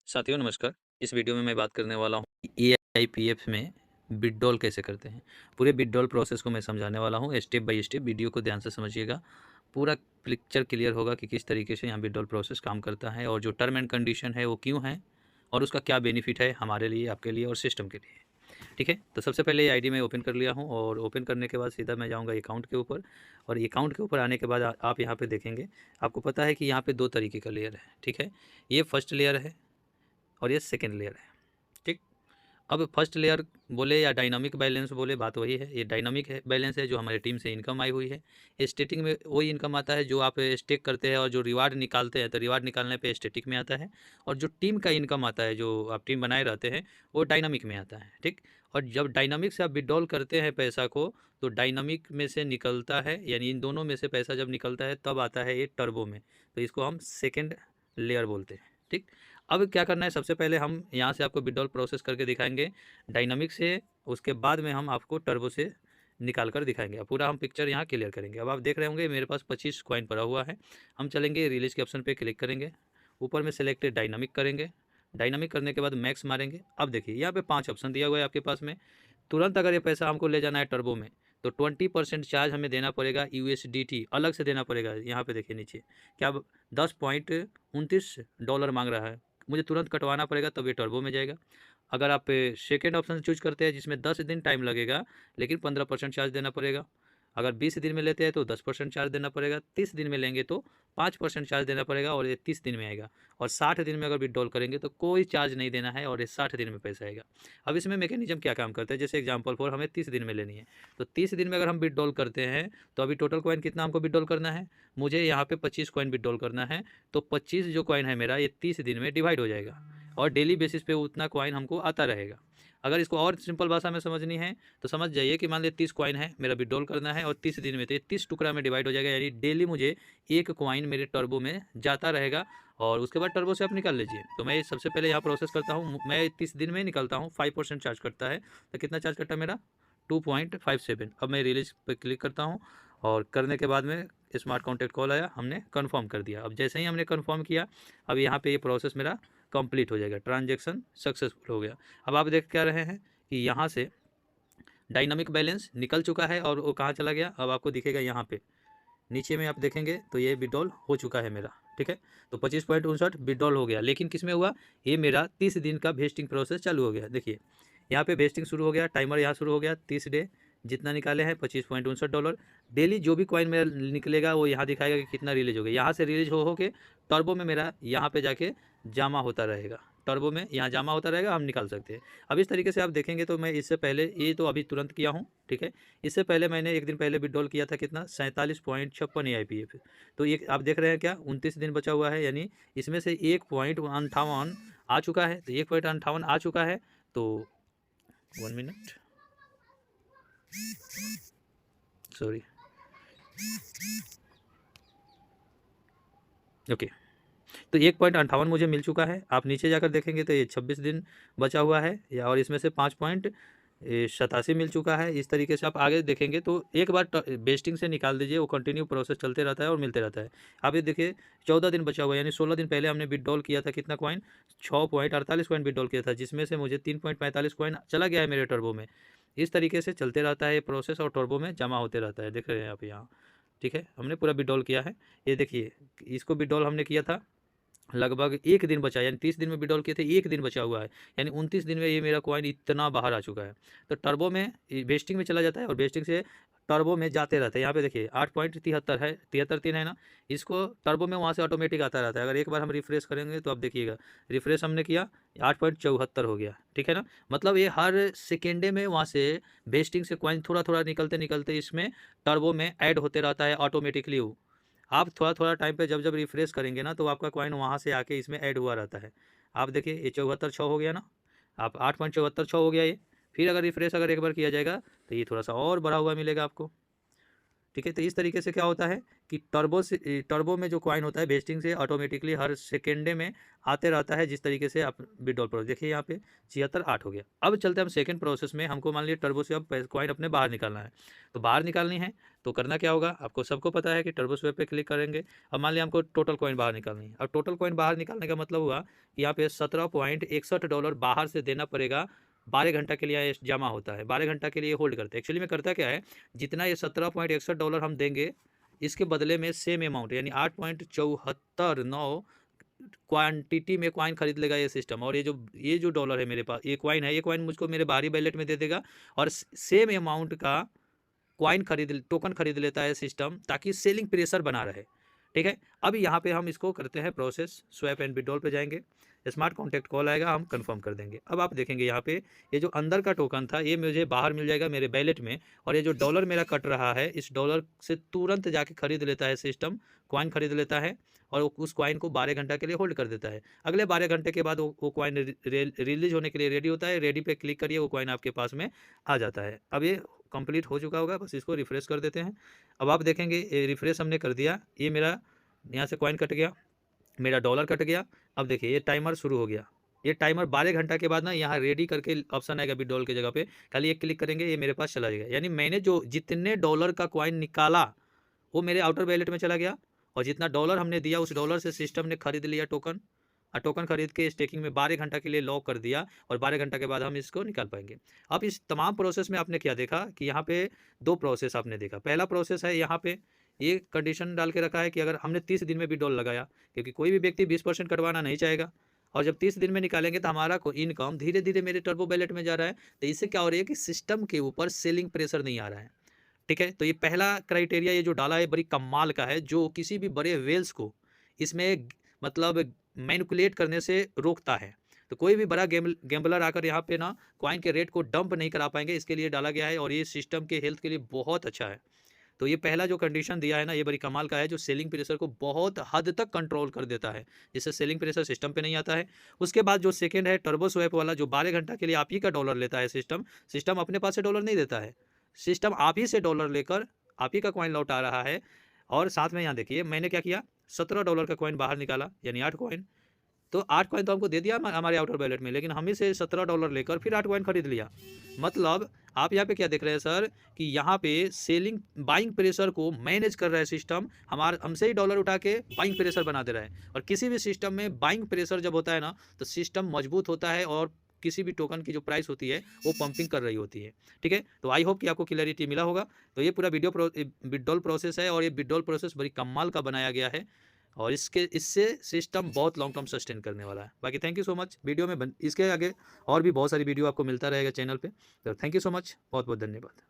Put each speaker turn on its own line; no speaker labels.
साथियों नमस्कार। इस वीडियो में मैं बात करने वाला हूँ एआईपीएफ में विथड्रॉल कैसे करते हैं। पूरे विथड्रॉल प्रोसेस को मैं समझाने वाला हूँ स्टेप बाय स्टेप। वीडियो को ध्यान से समझिएगा, पूरा पिक्चर क्लियर होगा कि किस तरीके से यहाँ विथड्रॉल प्रोसेस काम करता है और जो टर्म एंड कंडीशन है वो क्यों है और उसका क्या बेनिफिट है हमारे लिए, आपके लिए और सिस्टम के लिए। ठीक है, तो सबसे पहले ये आईडी मैं ओपन कर लिया हूँ और ओपन करने के बाद सीधा मैं जाऊँगा अकाउंट के ऊपर। और अकाउंट के ऊपर आने के बाद आप यहाँ पे देखेंगे, आपको पता है कि यहाँ पे दो तरीके का लेयर है। ठीक है, ये फर्स्ट लेयर है और ये सेकेंड लेयर है। ठीक, अब फर्स्ट लेयर बोले या डायनामिक बैलेंस बोले, बात वही है। ये डायनामिक है बैलेंस है जो हमारे टीम से इनकम आई हुई है। स्टेटिक में वही इनकम आता है जो आप स्टेक करते हैं और जो रिवार्ड निकालते हैं, तो रिवार्ड निकालने पे स्टेटिक में आता है। और जो टीम का इनकम आता है, जो आप टीम बनाए रहते हैं, वो डायनामिक में आता है। ठीक, और जब डायनामिक से आप विड्रॉल करते हैं पैसा को, तो डायनामिक में से निकलता है, यानी इन दोनों में से पैसा जब निकलता है तब आता है ये टर्बो में। तो इसको हम सेकेंड लेयर बोलते हैं। ठीक, अब क्या करना है, सबसे पहले हम यहाँ से आपको विड्रॉल प्रोसेस करके दिखाएंगे डायनामिक से, उसके बाद में हम आपको टर्बो से निकाल कर दिखाएंगे। अब पूरा हम पिक्चर यहाँ क्लियर करेंगे। अब आप देख रहे होंगे मेरे पास 25 कॉइन पड़ा हुआ है। हम चलेंगे रिलीज के ऑप्शन पे क्लिक करेंगे, ऊपर में सिलेक्ट डायनामिक करेंगे। डायनामिक करने के बाद मैक्स मारेंगे। अब देखिए यहाँ पे 5 ऑप्शन दिया हुआ है आपके पास में। तुरंत अगर ये पैसा हमको ले जाना है टर्बो में, तो 20% चार्ज हमें देना पड़ेगा, यूएसडीटी अलग से देना पड़ेगा। यहाँ पे देखिए नीचे क्या 10.29 डॉलर मांग रहा है, मुझे तुरंत कटवाना पड़ेगा तब ये टर्बो में जाएगा। अगर आप सेकेंड ऑप्शन चूज करते हैं जिसमें 10 दिन टाइम लगेगा लेकिन 15% चार्ज देना पड़ेगा। अगर 20 दिन में लेते हैं तो 10% चार्ज देना पड़ेगा, 30 दिन में लेंगे तो 5% चार्ज देना पड़ेगा और ये 30 दिन में आएगा। और 60 दिन में अगर विड्रॉल करेंगे तो कोई चार्ज नहीं देना है और ये 60 दिन में पैसा आएगा। अब इसमें मैकेनिज्म क्या काम करता है, जैसे एग्जांपल फॉर हमें 30 दिन में लेनी है, तो 30 दिन में अगर हम विड्रॉल करते हैं तो अभी टोटल कॉइन कितना हमको विड्रॉल करना है, मुझे यहाँ पे 25 कॉइन विड्रॉल करना है। तो 25 जो कॉइन है मेरा, ये 30 दिन में डिवाइड हो जाएगा और डेली बेसिस पे उतना कॉइन हमको आता रहेगा। अगर इसको और सिंपल भाषा में समझनी है तो समझ जाइए कि मान लीजिए 30 कॉइन है मेरा विड्रॉल करना है और 30 दिन में, तो ये 30 टुकड़ा में डिवाइड हो जाएगा, यानी डेली मुझे एक कॉइन मेरे टर्बो में जाता रहेगा। और उसके बाद टर्बो से आप निकाल लीजिए। तो मैं सबसे पहले यहाँ प्रोसेस करता हूँ, मैं 30 दिन में निकलता हूँ, 5% चार्ज करता है। तो कितना चार्ज करता है मेरा, 2.57। अब मैं रिलीज पर क्लिक करता हूँ और करने के बाद में स्मार्ट कॉन्टैक्ट कॉल आया, हमने कन्फर्म कर दिया। अब जैसे ही हमने कन्फर्म किया, अब यहाँ पे ये प्रोसेस मेरा कंप्लीट हो जाएगा, ट्रांजैक्शन सक्सेसफुल हो गया। अब आप देख क्या रहे हैं कि यहाँ से डायनामिक बैलेंस निकल चुका है और वो कहाँ चला गया, अब आपको दिखेगा यहाँ पे नीचे में आप देखेंगे तो ये विड्रॉल हो चुका है मेरा। ठीक है, तो 25.59 विड्रॉल हो गया। लेकिन किस में हुआ, ये मेरा 30 दिन का वेस्टिंग प्रोसेस चालू हो गया। देखिए यहाँ पे वेस्टिंग शुरू हो गया, टाइमर यहाँ शुरू हो गया। 30 डे जितना निकाले हैं 25.59 डॉलर। डेली जो भी कॉइन मेरा निकलेगा वो यहाँ दिखाएगा कि कितना रिलीज हो गया। यहाँ से रिलीज हो के टर्बो में मेरा यहाँ पे जाके जमा होता रहेगा, टर्बो में यहाँ जमा होता रहेगा, हम निकाल सकते हैं। अब इस तरीके से आप देखेंगे तो मैं इससे पहले, ये तो अभी तुरंत किया हूँ। ठीक है, इससे पहले मैंने एक दिन पहले विड्रॉल किया था, कितना 47.56 AIPF। तो ये आप देख रहे हैं क्या 29 दिन बचा हुआ है, यानी इसमें से 1.58 आ चुका है। तो 1.58 आ चुका है। तो 1 मिनट, सॉरी, ओके। तो 1.58 मुझे मिल चुका है। आप नीचे जाकर देखेंगे तो ये 26 दिन बचा हुआ है, या और इसमें से 5.87 मिल चुका है। इस तरीके से आप आगे देखेंगे तो एक बार बेस्टिंग से निकाल दीजिए, वो कंटिन्यू प्रोसेस चलते रहता है और मिलते रहता है। आप ये देखिए 14 दिन बचा हुआ है, यानी 16 दिन पहले हमने विड्रॉल किया था कितना कॉइन, 6.48 कॉइन विड्रॉल किया था, जिसमें से मुझे 3.45 कॉइन चला गया है मेरे टर्बो में। इस तरीके से चलते रहता है ये प्रोसेस और टर्बो में जमा होते रहता है, देख रहे हैं आप यहाँ। ठीक है, हमने पूरा विड्रॉल किया है। ये देखिए इसको विड्रॉल हमने किया था, लगभग एक दिन बचा, यानी 30 दिन में विड्रॉल किए थे, एक दिन बचा हुआ है, यानी 29 दिन में ये मेरा कॉइन इतना बाहर आ चुका है। तो टर्बो में वेस्टिंग में चला जाता है और वेस्टिंग से टर्बो में जाते रहते हैं। यहाँ पे देखिए 8.73 है, 73 है ना, इसको टर्बो में वहाँ से ऑटोमेटिक आता रहता है। अगर एक बार हम रिफ्रेश करेंगे तो आप देखिएगा, रिफ्रेश हमने किया 8.74 हो गया। ठीक है ना, मतलब ये हर सेकेंडे में वहाँ से वेस्टिंग से कॉइन थोड़ा थोड़ा निकलते निकलते इसमें टर्बो में ऐड होते रहता है ऑटोमेटिकली। वो आप थोड़ा थोड़ा टाइम पे जब जब रिफ्रेश करेंगे ना, तो आपका कॉइन वहाँ से आके इसमें ऐड हुआ रहता है। आप देखिए ये 74 हो गया ना, आप 8.74 हो गया ये। फिर अगर रिफ्रेश अगर एक बार किया जाएगा तो ये थोड़ा सा और बढ़ा हुआ मिलेगा आपको। ठीक है। तो इस तरीके से क्या होता है कि टर्बो में जो कॉइन होता है वेस्टिंग से ऑटोमेटिकली हर सेकेंडे में आते रहता है, जिस तरीके से आप विड्रॉल प्रोसेस देखिए यहाँ पे 76 8 हो गया। अब चलते हैं हम सेकंड प्रोसेस में। हमको मान लीजिए टर्बो से अब कॉइन अपने बाहर निकालना है, तो बाहर निकालनी है तो करना क्या होगा, आपको सबको पता है कि टर्बो स्वैप पे क्लिक करेंगे। अब मान लिया हमको टोटल कॉइन बाहर निकालनी है। अब टोटल कॉइन बाहर निकालने का मतलब हुआ कि यहाँ पे $17.61 बाहर से देना पड़ेगा। 12 घंटा के लिए ये जमा होता है, 12 घंटा के लिए होल्ड करते हैं। एक्चुअली में करता क्या है, जितना ये $17.61 हम देंगे, इसके बदले में सेम अमाउंट यानी 8.74 क्वांटिटी में कॉइन खरीद लेगा ये सिस्टम। और ये जो डॉलर है मेरे पास, ये कॉइन है, ये कॉइन मुझको मेरे बाहरी वैलेट में दे देगा और सेम अमाउंट का टोकन खरीद लेता है सिस्टम, ताकि सेलिंग प्रेशर बना रहे। ठीक है। अब यहाँ पे हम इसको करते हैं प्रोसेस, स्वैप एंड विड्रॉल पे जाएंगे, स्मार्ट कॉन्टैक्ट कॉल आएगा, हम कंफर्म कर देंगे। अब आप देखेंगे यहाँ पे ये जो अंदर का टोकन था ये मुझे बाहर मिल जाएगा मेरे वैलेट में, और ये जो डॉलर मेरा कट रहा है इस डॉलर से तुरंत जाके खरीद लेता है सिस्टम, कॉइन खरीद लेता है और उस कॉइन को 12 घंटा के लिए होल्ड कर देता है। अगले 12 घंटे के बाद वो कॉइन रिलीज होने के लिए रेडी होता है। रेडी पे क्लिक करिए, वो कॉइन आपके पास में आ जाता है। अब ये कंप्लीट हो चुका होगा, बस इसको रिफ्रेश कर देते हैं। अब आप देखेंगे रिफ्रेश हमने कर दिया, ये मेरा यहाँ से कॉइन कट गया, मेरा डॉलर कट गया। अब देखिए ये टाइमर शुरू हो गया। ये टाइमर 12 घंटा के बाद ना यहाँ रेडी करके ऑप्शन आएगा विड्रॉल की जगह पे, खाली एक क्लिक करेंगे ये मेरे पास चला जाएगा। यानी मैंने जो जितने डॉलर का कॉइन निकाला वो मेरे आउटर वैलेट में चला गया, और जितना डॉलर हमने दिया उस डॉलर से सिस्टम ने खरीद लिया टोकन, और टोकन खरीद के स्टेकिंग में 12 घंटा के लिए लॉक कर दिया, और 12 घंटा के बाद हम इसको निकाल पाएंगे। अब इस तमाम प्रोसेस में आपने क्या देखा कि यहाँ पे 2 प्रोसेस आपने देखा। पहला प्रोसेस है यहाँ पे ये कंडीशन डाल के रखा है कि अगर हमने 30 दिन में विड्रॉल लगाया, क्योंकि कोई भी व्यक्ति 20% कटवाना नहीं चाहेगा, और जब 30 दिन में निकालेंगे तो हमारा इनकम धीरे धीरे मेरे टर्बो वैलेट में जा रहा है। तो इससे क्या हो रही है कि सिस्टम के ऊपर सेलिंग प्रेशर नहीं आ रहा है। ठीक है। तो ये पहला क्राइटेरिया ये जो डाला है बड़ी कमाल का है, जो किसी भी बड़े वेल्स को इसमें मतलब मैनिपुलेट करने से रोकता है। तो कोई भी बड़ा गैम्बलर आकर यहाँ पे ना कॉइन के रेट को डंप नहीं करा पाएंगे, इसके लिए डाला गया है, और ये सिस्टम के हेल्थ के लिए बहुत अच्छा है। तो ये पहला जो कंडीशन दिया है ना, ये बड़ी कमाल का है, जो सेलिंग प्रेशर को बहुत हद तक कंट्रोल कर देता है, जिससे सेलिंग प्रेशर सिस्टम पे नहीं आता है। उसके बाद जो सेकंड है टर्बो स्वैप वाला, जो 12 घंटा के लिए आप ही का डॉलर लेता है सिस्टम अपने पास से डॉलर नहीं देता है, सिस्टम आप ही से डॉलर लेकर आप ही का कॉइन लौटा रहा है। और साथ में यहाँ देखिए मैंने क्या किया, $17 का कॉइन बाहर निकाला, यानी 8 कॉइन। तो 8 कॉइन तो हमको दे दिया हमारे आउटर वैलेट में, लेकिन हम ही से $17 लेकर फिर 8 कॉइन खरीद लिया। मतलब आप यहाँ पे क्या देख रहे हैं सर, कि यहाँ पे सेलिंग बाइंग प्रेशर को मैनेज कर रहा है सिस्टम, हमसे ही डॉलर उठा के बाइंग प्रेशर बना दे रहा है। और किसी भी सिस्टम में बाइंग प्रेशर जब होता है ना, तो सिस्टम मजबूत होता है और किसी भी टोकन की जो प्राइस होती है वो पंपिंग कर रही होती है। ठीक है। तो आई होप कि आपको क्लैरिटी मिला होगा। तो ये पूरा विड्रॉल प्रोसेस है, और ये विड्रॉल प्रोसेस बड़ी कमाल का बनाया गया है, और इससे सिस्टम बहुत लॉन्ग टर्म सस्टेन करने वाला है। बाकी thank you so much. Video में इसके आगे और भी बहुत सारी वीडियो आपको मिलता रहेगा चैनल पे। तो थैंक यू सो मच, बहुत बहुत धन्यवाद।